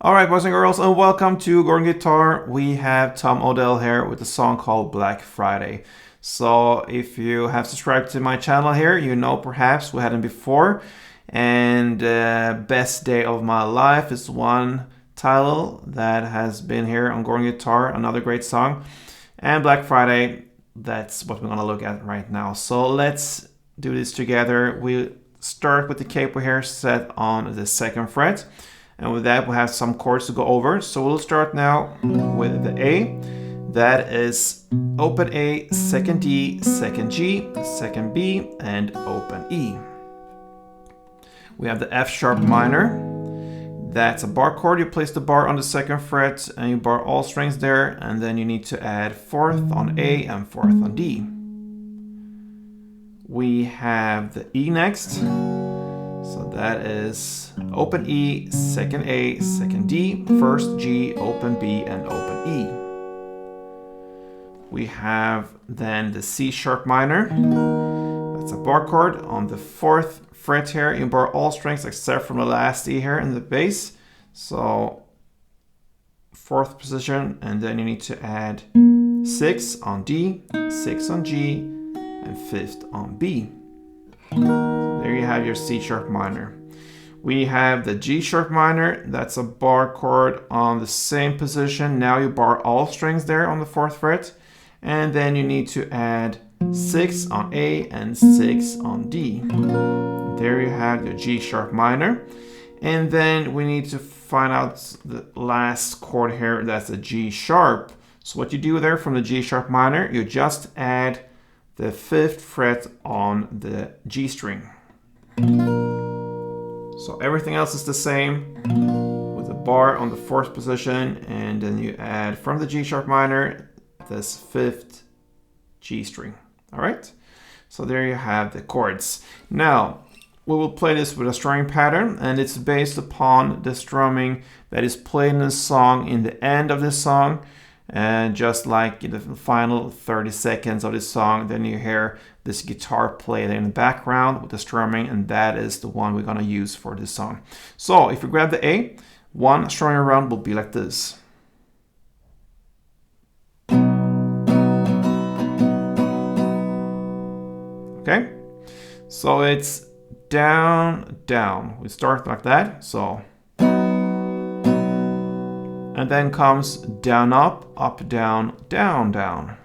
All right, boys and girls, and welcome to Gordon Guitar. We have Tom Odell here with a song called Black Friday. So if you have subscribed to my channel here, you know perhaps we had him before. And Best Day of My Life is one title that has been here on Gordon Guitar, another great song. And Black Friday, that's what we're going to look at right now. So let's do this together. We start with the capo here set on the 2nd fret. And with that, we have some chords to go over. So we'll start now with the A. That is open A, 2nd D, 2nd G, 2nd B, and open E. We have the F sharp minor. That's a bar chord. You place the bar on the 2nd fret and you bar all strings there. And then you need to add 4th on A and 4th on D. We have the E next. So that is open E, 2nd A, 2nd D, 1st G, open B, and open E. We have then the C sharp minor. That's a bar chord on the 4th fret here. You bar all strings except from the last E here in the bass. So 4th position, and then you need to add 6 on D, 6 on G, and 5th on B. There you have your C sharp minor. We have the G sharp minor. That's a bar chord on the same position. Now you bar all strings there on the 4th fret. And then you need to add 6 on A and 6 on D. There you have your G sharp minor. And then we need to find out the last chord here. That's a G sharp. So what you do there from the G sharp minor, you just add the 5th fret on the G string. So everything else is the same with the bar on the 4th position, and then you add from the G sharp minor this 5th G string. All right, so there you have the chords. Now we will play this with a strumming pattern, and it's based upon the strumming that is played in the song in the end of the song. And just like in the final 30 seconds of this song, then you hear this guitar played in the background with the strumming, and that is the one we're going to use for this song. So if you grab the A, one strumming around will be like this. Okay, so it's down, down. We start like that, so. And then comes down, up, down, down, down.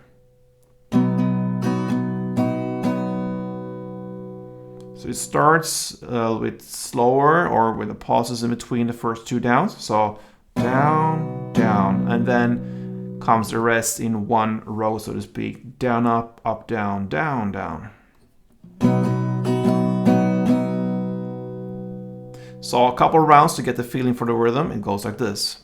So it starts a little bit slower or with the pauses in between the first two downs. So down, down, and then comes the rest in one row, so to speak. Down, up, down, down, down. So a couple rounds to get the feeling for the rhythm. It goes like this.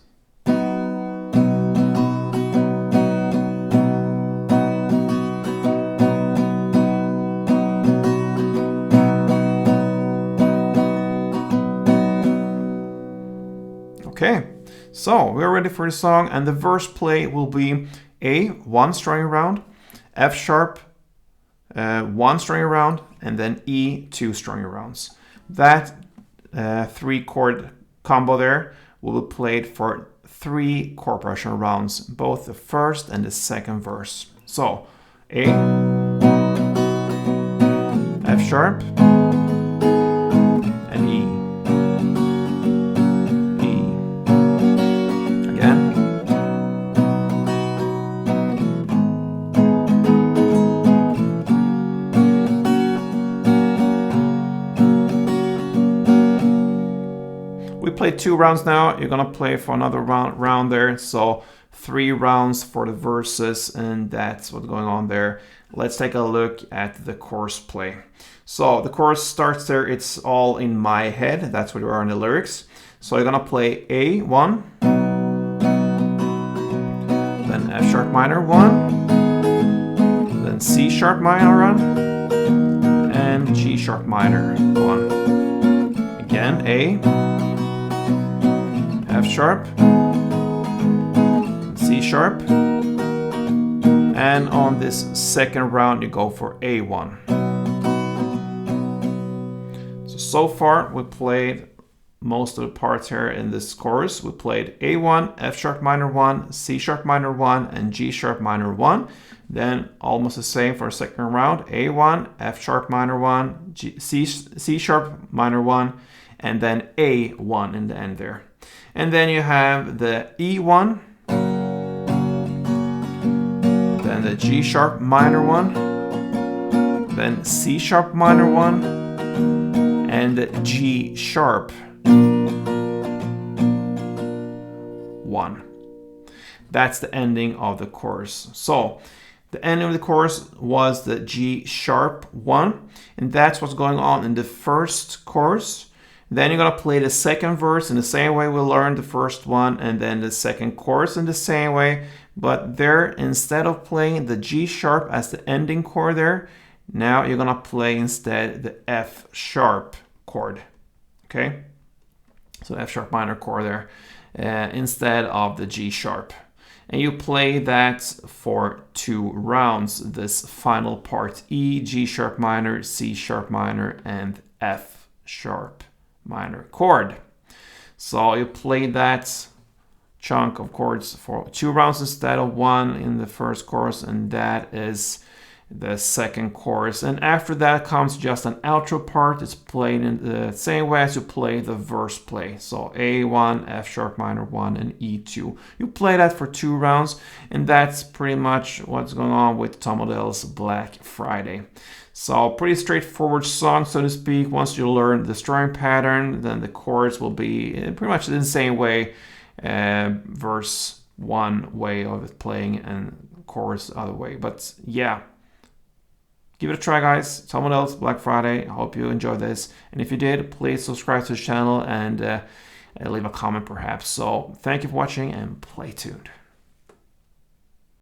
Okay, so we're ready for the song, and the verse play will be A, 1 strumming round, F sharp, 1 strumming round, and then E, 2 strumming rounds. That 3 chord combo there will be played for 3 chord progression rounds, both the 1st and the 2nd verse. So A, F sharp, and E. We played 2 rounds now. You're gonna play for another round there. So 3 rounds for the verses, and that's what's going on there. Let's take a look at the chorus play. So the chorus starts there. It's all in my head. That's what we are in the lyrics. So you're gonna play A1, then F sharp minor 1, then C sharp minor 1, and G sharp minor 1. Again, A, F sharp, C sharp, and on this 2nd round you go for A1. So far we played most of the parts here in this chorus. We played A1, F sharp minor 1, C sharp minor 1, and G sharp minor 1. Then almost the same for a second round. A1, F sharp minor 1, C sharp minor 1, and then A1 in the end there. And then you have the E1, then the G sharp minor 1, then C sharp minor 1, and the G sharp 1. That's the ending of the chorus. So the ending of the chorus was the G sharp 1, and that's what's going on in the first chorus. Then you're going to play the second verse in the same way we learned the first one, and then the second chorus in the same way. But there, instead of playing the G sharp as the ending chord there, now you're going to play instead the F sharp chord. Okay? So F sharp minor chord there instead of the G sharp. And you play that for 2 rounds, this final part: E, G sharp minor, C sharp minor, and F sharp minor chord. So you play that chunk of chords for 2 rounds instead of 1 in the first chorus, and that is the second chorus. And after that comes just an outro part. It's played in the same way as you play the verse play. So A1, F sharp minor 1, and E2. You play that for 2 rounds, and that's pretty much what's going on with Tom Odell's Black Friday. So pretty straightforward song, so to speak. Once you learn the strumming pattern, then the chords will be pretty much in the same way. Verse one way of it playing and chorus the other way. But yeah, give it a try, guys. Tom Odell's Black Friday. I hope you enjoyed this. And if you did, please subscribe to the channel and leave a comment perhaps. So thank you for watching and play tuned.